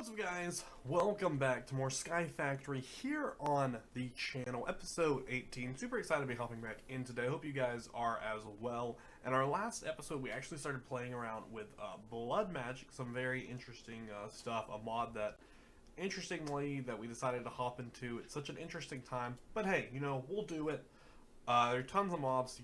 What's up, guys? Welcome back to more Sky Factory here on the channel, episode 18. Super excited to be hopping back in today. Hope you guys are as well. In our last episode, we actually started playing around with blood magic, some very interesting stuff, a mod that, interestingly, that we decided to hop into. It's such an interesting time, but hey, you know, we'll do it. There are tons of mods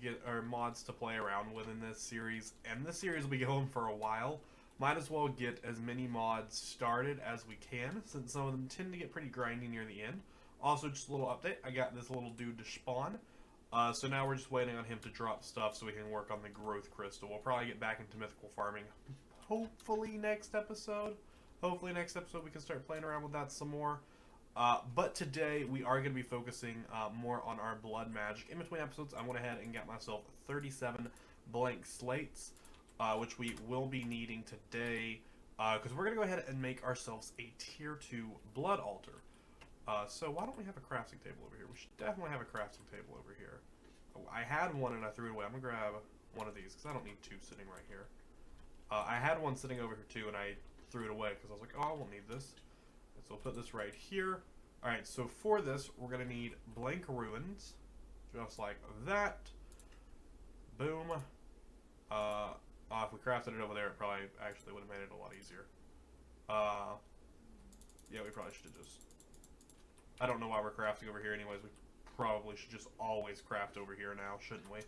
to play around with in this series, and this series will be going for a while. Might as well get as many mods started as we can, since some of them tend to get pretty grindy near the end. Also, just a little update, I got this little dude to spawn. So now we're just waiting on him to drop stuff so we can work on the growth crystal. We'll probably get back into mythical farming, hopefully next episode. Hopefully next episode we can start playing around with that some more. But today we are going to be focusing more on our blood magic. In between episodes, I went ahead and got myself 37 blank slates. Which we will be needing today, because we're going to go ahead and make ourselves a tier 2 blood altar. So why don't we have a crafting table over here? We should definitely have a crafting table over here. Oh, I had one and I threw it away. I'm going to grab one of these, because I don't need two sitting right here. I had one sitting over here too, and I threw it away, because I was like, oh, I won't need this. And so we'll put this right here. Alright, so for this, we're going to need blank ruins, just like that. Boom. If we crafted it over there, it probably actually would have made it a lot easier. Yeah, we probably should have just... I don't know why we're crafting over here anyways. We probably should just always craft over here now, shouldn't we?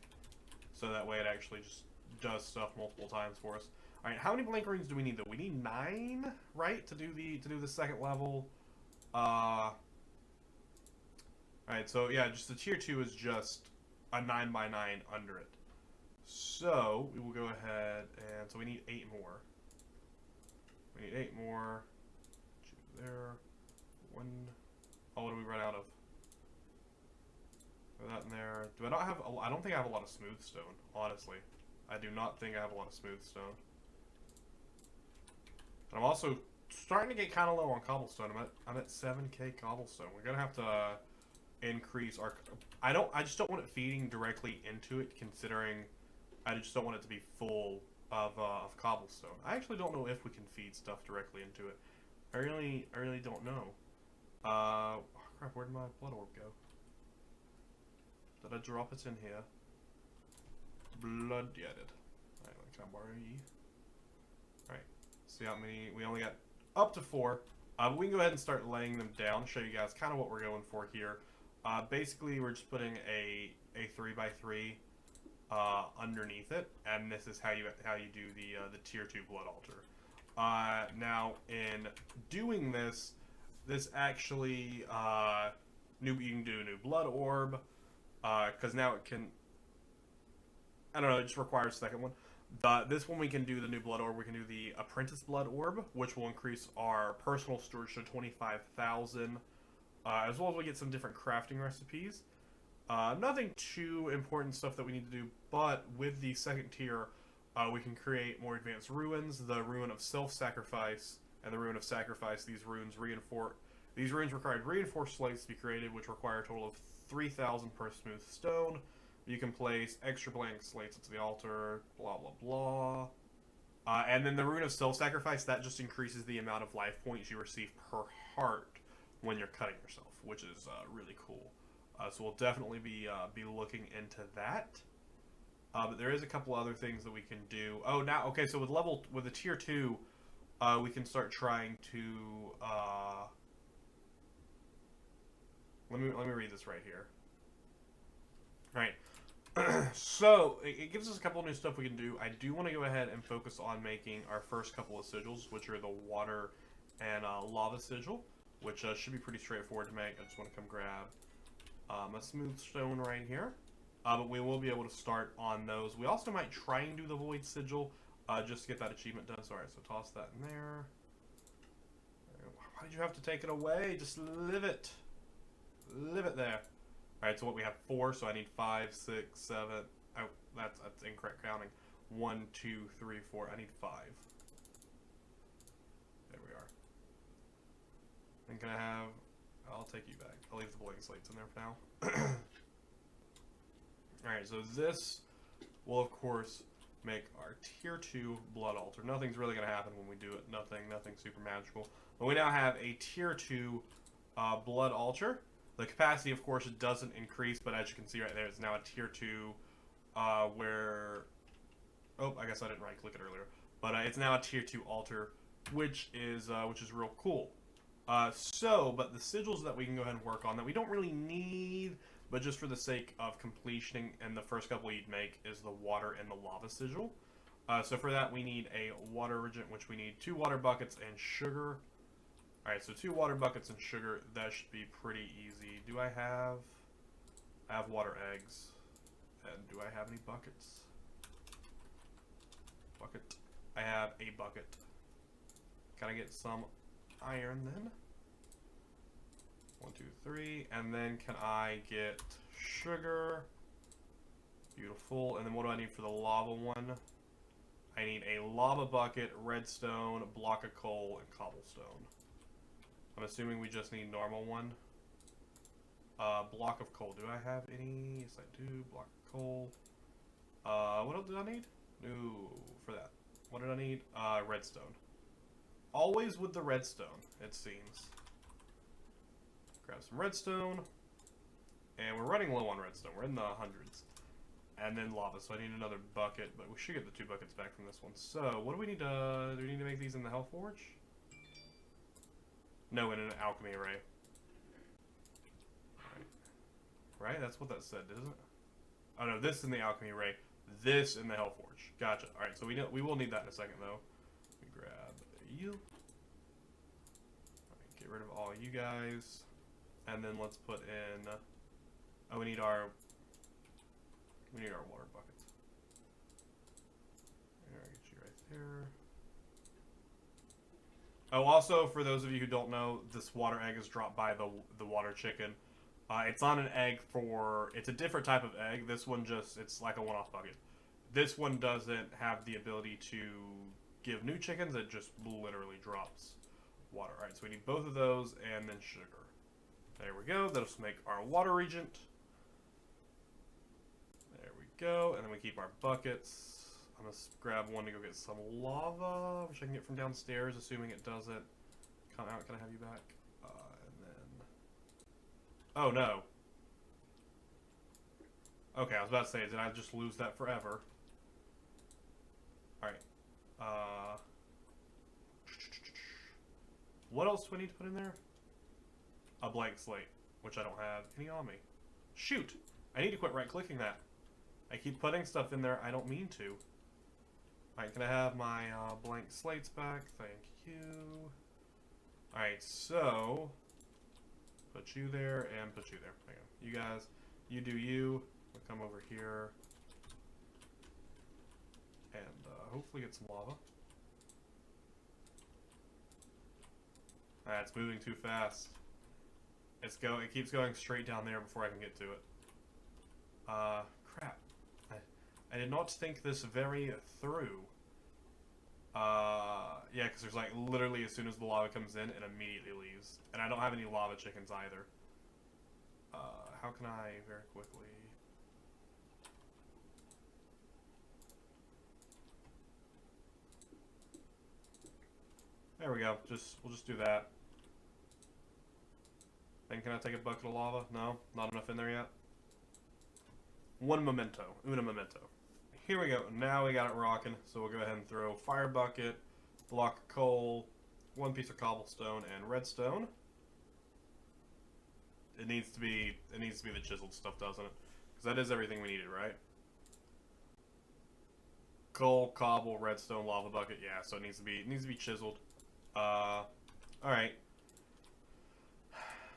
So that way it actually just does stuff multiple times for us. Alright, how many blank runes do we need though? We need 9, right? To do the second level. Alright, so yeah, just the tier 2 is just a 9x9 under it. So, we will go ahead and... So we need 8 more. We need 8 more. 2 there. 1... Oh, what do we run out of? Put that in there. Do I not have... I don't think I have a lot of smooth stone, honestly. I do not think I have a lot of smooth stone. And I'm also starting to get kind of low on cobblestone. I'm at 7k cobblestone. We're going to have to increase our... I just don't want it feeding directly into it, considering... I just don't want it to be full of cobblestone. I actually don't know if we can feed stuff directly into it. I really don't know. Oh crap, where did my blood orb go? Did I drop it in here? Blood, yeah, I did. Alright, can I borrow ye? Alright, see how many, we only got up to 4. We can go ahead and start laying them down, show you guys kind of what we're going for here. Basically, we're just putting a 3x3 underneath it, and this is how you do the tier 2 blood altar. Now, in doing this actually you can do a new blood orb, because now it can. I don't know. It just requires a second one. This one we can do the new blood orb. We can do the apprentice blood orb, which will increase our personal storage to 25,000, as well as we get some different crafting recipes. Nothing too important stuff that we need to do, but with the second tier, we can create more advanced ruins. The Ruin of Self-Sacrifice and the Ruin of Sacrifice. These ruins required reinforced slates to be created, which require a total of 3,000 per smooth stone. You can place extra blank slates into the altar, blah blah blah. And then the Ruin of Self-Sacrifice, that just increases the amount of life points you receive per heart when you're cutting yourself, which is really cool. So we'll definitely be looking into that. But there is a couple other things that we can do. Oh, now, okay, so with the tier 2, we can start trying to, let me read this right here. Right. So, it gives us a couple of new stuff we can do. I do want to go ahead and focus on making our first couple of sigils, which are the water and lava sigil, which should be pretty straightforward to make. I just want to come grab a smooth stone right here, but we will be able to start on those. We also might try and do the void sigil, just to get that achievement done. Sorry, so toss that in there. Why did you have to take it away? Just live it there. Alright, so what, we have 4, so I need 5, 6, 7, oh, that's incorrect counting. 1, 2, 3, 4, I need 5. There we are. And can I have... I'll take you back. I'll leave the blank slates in there for now. Alright, so this will, of course, make our tier 2 blood altar. Nothing's really going to happen when we do it. Nothing super magical. But we now have a tier 2 blood altar. The capacity, of course, it doesn't increase, but as you can see right there, it's now a tier 2 where... Oh, I guess I didn't right-click it earlier. But it's now a tier 2 altar, which is real cool. But the sigils that we can go ahead and work on that we don't really need, but just for the sake of completion and the first couple you'd make, is the water and the lava sigil. So for that we need a water regent, which we need 2 water buckets and sugar. Alright, so 2 water buckets and sugar, that should be pretty easy. Do I have... I have water eggs. And do I have any buckets? Bucket. I have a bucket. Can I get some iron then? 1, 2, 3. And then can I get sugar? Beautiful. And then what do I need for the lava one? I need a lava bucket, redstone, block of coal, and cobblestone. I'm assuming we just need normal one. Block of coal. Do I have any? Yes, I do. Block of coal. What else did I need? No, for that. What did I need? Redstone. Always with the redstone, it seems. Grab some redstone. And we're running low on redstone. We're in the hundreds. And then lava, so I need another bucket, but we should get the 2 buckets back from this one. So, what do we need to... do we need to make these in the Hellforge? No, in an alchemy array. Right, that's what that said, isn't it? Oh no, this in the alchemy array, this in the Hellforge. Gotcha. All right, so we will need that in a second though. We grab you. All right, get rid of all you guys, and then let's put in. Oh, we need our water buckets. Here, I get you right there. Oh, also for those of you who don't know, this water egg is dropped by the water chicken. It's on an egg for... it's a different type of egg. This one it's like a one-off bucket. This one doesn't have the ability to give new chickens. It just literally drops water. Alright, so we need both of those and then sugar. There we go. That'll make our water regent. There we go. And then we keep our buckets. I'm going to grab one to go get some lava, which I can get from downstairs, assuming it doesn't come out. Can I have you back? Oh, no. Okay, I was about to say, did I just lose that forever? Alright. What else do I need to put in there? A blank slate, which I don't have any on me. Shoot! I need to quit right-clicking that. I keep putting stuff in there I don't mean to. Alright, can I have my blank slates back? Thank you. Alright, so... put you there and put you there. Hang on. You guys, you do you. We'll come over here and hopefully get some lava. It's moving too fast. It keeps going straight down there before I can get to it. Crap. I did not think this very through. Yeah, because there's like literally as soon as the lava comes in, it immediately leaves. And I don't have any lava chickens either. How can I very quickly... there we go. We'll just do that. Then can I take a bucket of lava? No? Not enough in there yet? One memento. Una memento. Here we go. Now we got it rocking. So we'll go ahead and throw fire bucket, block of coal, 1 piece of cobblestone, and redstone. It needs to be the chiseled stuff, doesn't it? Because that is everything we needed, right? Coal, cobble, redstone, lava bucket. Yeah, so it needs to be chiseled. All right.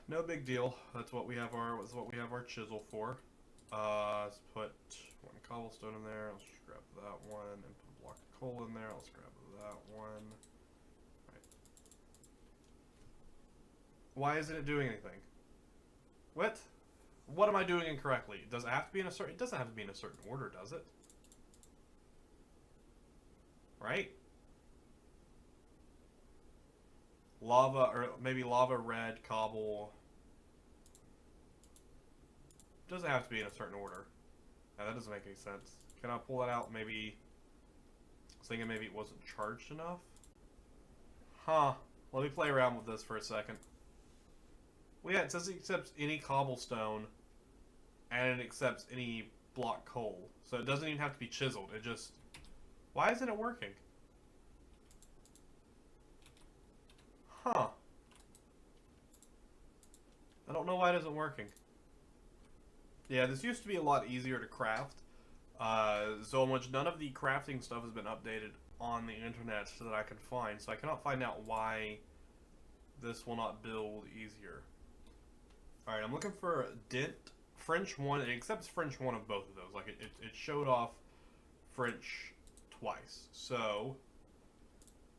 No big deal. That's what we have our chisel for. Let's put 1 cobblestone in there. Let's just grab that one and put a block of coal in there. Let's grab that one. All right. Why isn't it doing anything? What? What am I doing incorrectly? Does it have to be in a certain... it doesn't have to be in a certain order, does it? Right? Lava, or maybe lava, red, cobble. Doesn't have to be in a certain order. Now, that doesn't make any sense. Can I pull that out? Maybe thinking maybe it wasn't charged enough. Huh. Let me play around with this for a second. Well, yeah, it says it accepts any cobblestone, and it accepts any block coal. So it doesn't even have to be chiseled. It just... Why isn't it working? Huh. I don't know why it isn't working. Yeah, this used to be a lot easier to craft. So much none of the crafting stuff has been updated on the internet so that I can find. So I cannot find out why this will not build easier. Alright, I'm looking for Dent. French 1. It accepts French 1 of both of those. Like, it showed off French twice. So,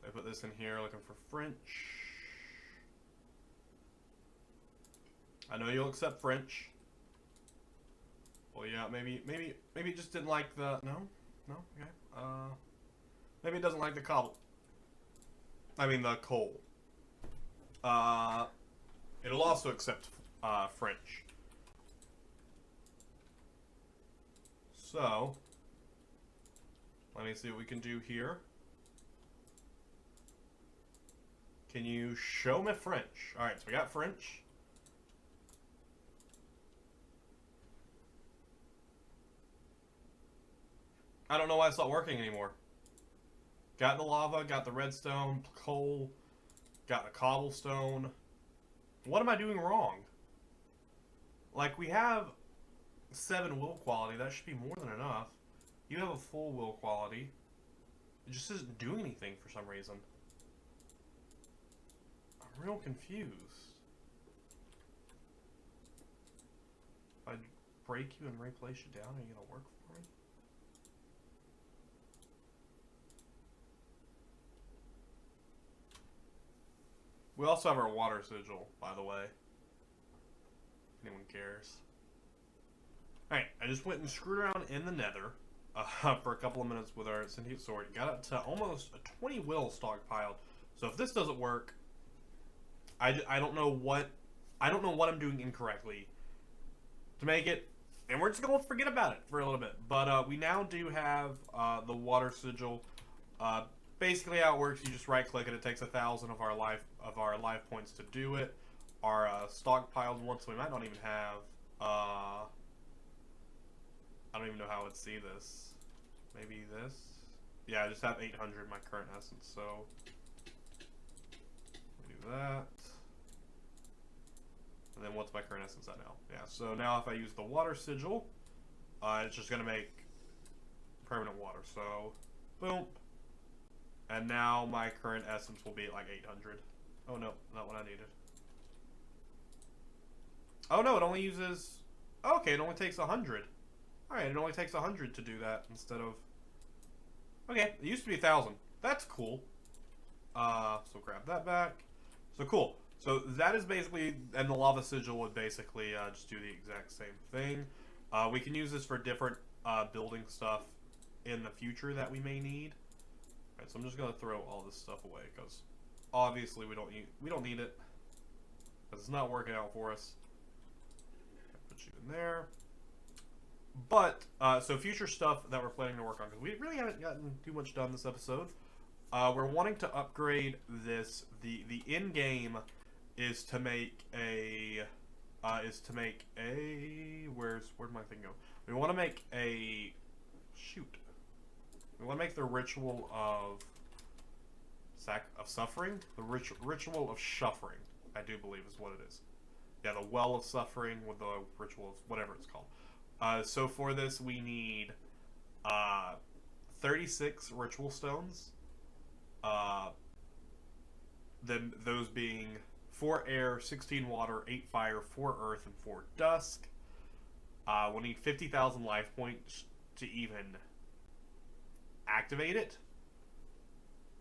I put this in here looking for French. I know you'll accept French. Well, yeah, maybe it just didn't like the... No? Okay. Maybe it doesn't like the cobble. I mean, the coal. It'll also accept French. So, let me see what we can do here. Can you show me French? Alright, so we got French. I don't know why it's not working anymore. Got the lava, got the redstone, coal, got the cobblestone. What am I doing wrong? Like, we have 7 will quality. That should be more than enough. You have a full will quality. It just doesn't do anything for some reason. I'm real confused. If I break you and replace you down, are you gonna work for me? We also have our water sigil, by the way. If anyone cares. Alright, I just went and screwed around in the nether for a couple of minutes with our sentient sword. Got up to almost a 20 will stockpiled. So if this doesn't work, I don't know what I'm doing incorrectly to make it, and we're just going to forget about it for a little bit. But we now do have the water sigil. Basically how it works, you just right click it, it takes 1,000 of our life points to do it. Our stockpiled ones, so we might not even have I don't even know how I would see this. Maybe this? Yeah, I just have 800 in my current essence, so do that. And then what's my current essence at now? Yeah, so now if I use the water sigil, it's just gonna make permanent water, so boom. And now my current essence will be at like 800. Oh no, not what I needed. Oh no, it only uses... Okay, it only takes 100. Alright, it only takes 100 to do that instead of... Okay, it used to be 1,000. That's cool. So grab that back. So cool. So that is basically... And the lava sigil would basically just do the exact same thing. We can use this for different building stuff in the future that we may need. Alright, so I'm just gonna throw all this stuff away because obviously we don't need it. Because it's not working out for us. Put you in there. But so future stuff that we're planning to work on, because we really haven't gotten too much done this episode. We're wanting to upgrade this. The end game is to make a where'd my thing go? We want to make a We want to make the ritual of suffering. The ritual of shuffering, I do believe is what it is. Yeah, the well of suffering with the ritual of whatever it's called. So for this we need 36 ritual stones. Then those being 4 air, 16 water, 8 fire, 4 earth, and 4 dusk. We'll need 50,000 life points to even activate it.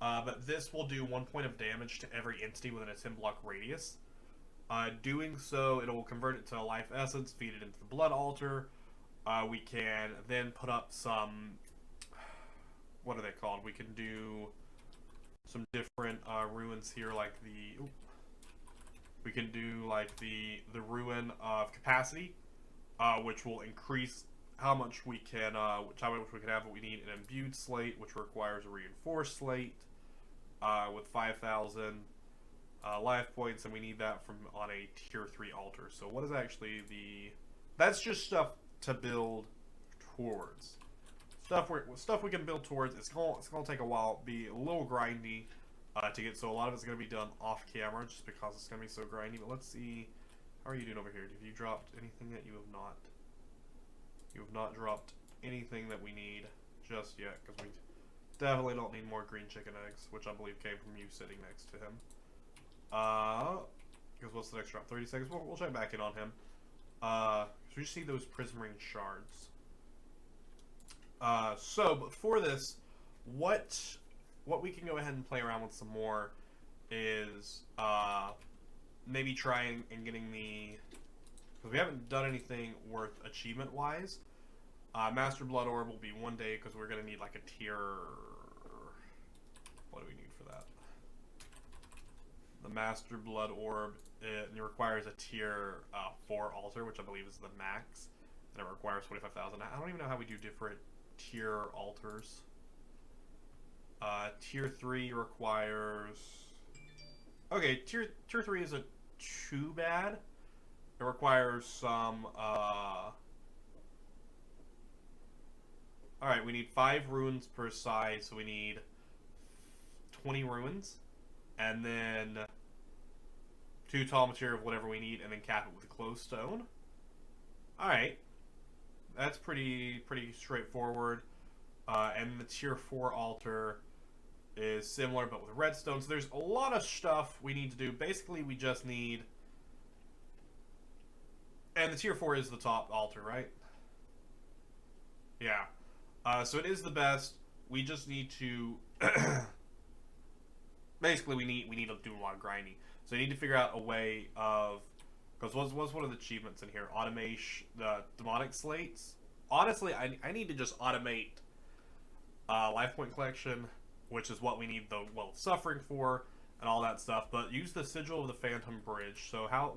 But this will do 1 point of damage to every entity within a 10 block radius. Doing so, it will convert it to a life essence, feed it into the blood altar. We can then put up some, what are they called? We can do some different ruins here, like we can do like the ruin of capacity, which will increase how much we can have. But we need an imbued slate, which requires a reinforced slate with 5,000 life points, and we need that from on a tier 3 altar. So what is actually the? That's just stuff to build towards. Stuff we can build towards. It's gonna take a while, be a little grindy to get. So a lot of it's gonna be done off camera, just because it's gonna be so grindy. But let's see, how are you doing over here? Have you dropped anything that you have not? You have not dropped anything that we need just yet, because we definitely don't need more green chicken eggs, which I believe came from you sitting next to him. Because what's the next drop? 30 seconds. We'll check back in on him. So you see those prismarine shards. So before this, what we can go ahead and play around with some more is maybe trying and getting the, because we haven't done anything worth achievement wise. Master Blood Orb will be one day, because we're gonna need like a tier. What do we need for that? The Master Blood Orb, it requires a tier 4 altar, which I believe is the max, and it requires 25,000. I don't even know how we do different tier altars. Tier 3 requires. Okay, tier 3 isn't too bad. It requires some. Alright, we need 5 runes per side, so we need 20 runes. And then 2 tall material of whatever we need, and then cap it with a closed stone. Alright. That's pretty straightforward. And the tier 4 altar is similar, but with redstone. So there's a lot of stuff we need to do. Basically, we just need. And the tier 4 is the top altar, right? Yeah. So it is the best. We just need to. Basically, we need to do a lot of grinding. So you need to figure out a way of. Because what's one of the achievements in here? Automation, the demonic slates. Honestly, I need to just automate life point collection, which is what we need the Well of Suffering for, and all that stuff. But use the Sigil of the Phantom Bridge. So how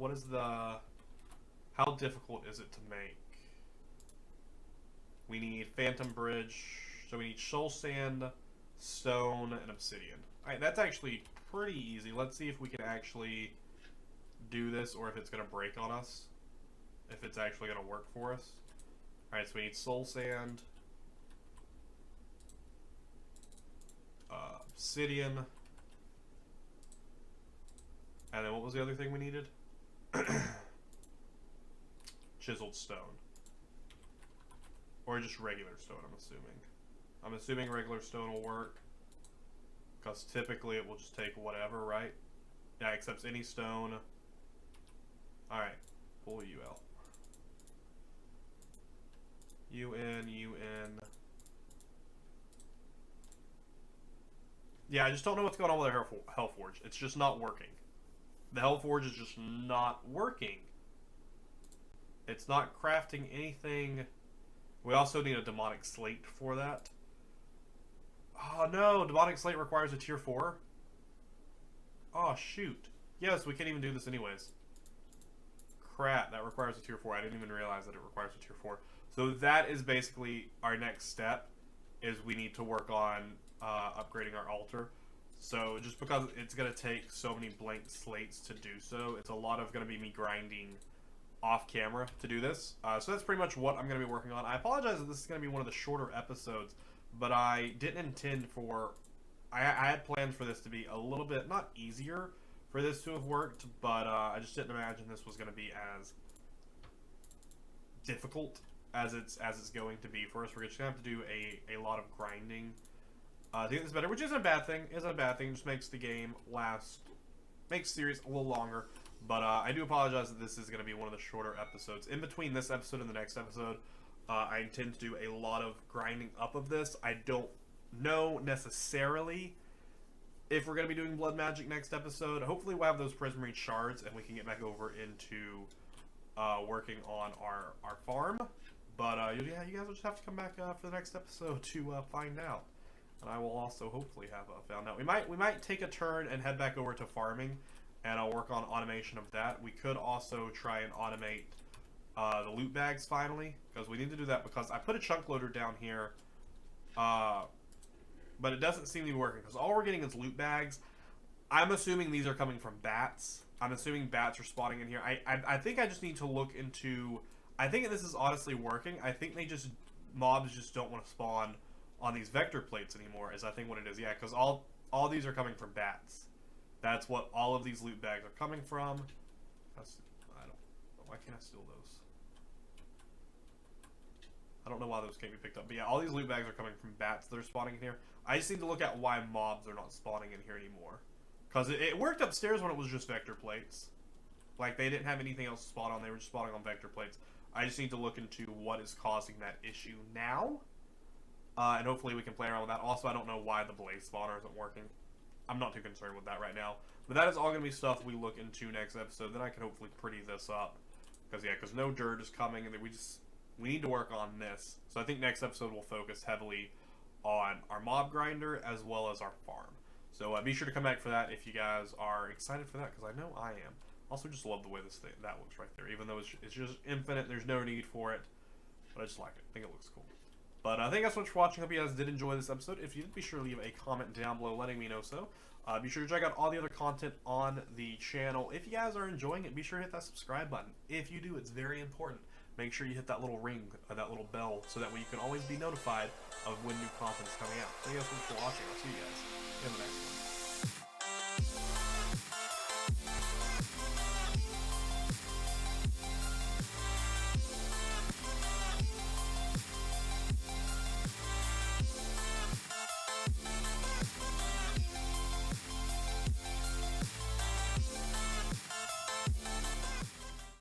difficult is it to make? We need Phantom Bridge, so we need soul sand, stone, and obsidian. Alright, that's actually pretty easy. Let's see if we can actually do this, or if it's going to break on us. If it's actually going to work for us. Alright, so we need soul sand, obsidian, and then what was the other thing we needed? Chiseled stone. Or just regular stone, I'm assuming. I'm assuming regular stone will work. Because typically it will just take whatever, right? Yeah, accepts any stone. Alright. Pull you out. UN. Yeah, I just don't know what's going on with the Hellforge. It's just not working. The Hellforge is just not working. It's not crafting anything. We also need a demonic slate for that. Oh no, demonic slate requires a tier 4. Oh shoot. Yes, we can't even do this anyways. Crap, that requires a tier 4. I didn't even realize that it requires a tier 4. So that is basically our next step, is we need to work on upgrading our altar. So just because it's going to take so many blank slates to do so, it's a lot of going to be me grinding off camera to do this. So that's pretty much what I'm going to be working on. I apologize that this is going to be one of the shorter episodes, but I didn't intend for... I had plans for this to be a little bit, not easier for this to have worked, but I just didn't imagine this was going to be as difficult as it's going to be for us. We're just going to have to do a lot of grinding to get this better, which isn't a bad thing. It just makes the game makes the series a little longer. But I do apologize that this is going to be one of the shorter episodes. In between this episode and the next episode, I intend to do a lot of grinding up of this. I don't know necessarily if we're going to be doing blood magic next episode. Hopefully we'll have those prismarine shards and we can get back over into working on our farm. But yeah, you guys will just have to come back for the next episode to find out. And I will also hopefully have found out. We might take a turn and head back over to farming, and I'll work on automation of that. We could also try and automate the loot bags finally, because we need to do that because I put a chunk loader down here, but it doesn't seem to be working because all we're getting is loot bags. I'm assuming these are coming from bats. I'm assuming bats are spawning in here. I think I just need to look into... I think this is honestly working. I think mobs just don't want to spawn on these vector plates anymore, is I think what it is. Yeah, because all these are coming from bats. That's what all of these loot bags are coming from. Why can't I steal those? I don't know why those can't be picked up. But yeah, all these loot bags are coming from bats that are spawning in here. I just need to look at why mobs are not spawning in here anymore. Because it worked upstairs when it was just vector plates. Like, they didn't have anything else to spawn on. They were just spawning on vector plates. I just need to look into what is causing that issue now. And hopefully we can play around with that. Also, I don't know why the blaze spawner isn't working. I'm not too concerned with that right now. But that is all going to be stuff we look into next episode. Then I can hopefully pretty this up. Because no dirt is coming, and we need to work on this. So I think next episode we'll focus heavily on our mob grinder as well as our farm. So be sure to come back for that if you guys are excited for that, because I know I am. Also, just love the way that looks right there. Even though it's just infinite, there's no need for it. But I just like it. I think it looks cool. But thank you guys so much for watching. Hope you guys did enjoy this episode. If you did, be sure to leave a comment down below letting me know so. Be sure to check out all the other content on the channel. If you guys are enjoying it, be sure to hit that subscribe button. If you do, it's very important. Make sure you hit that little ring, that little bell, so that way you can always be notified of when new content is coming out. Thank you guys so much for watching. I'll see you guys in the next one.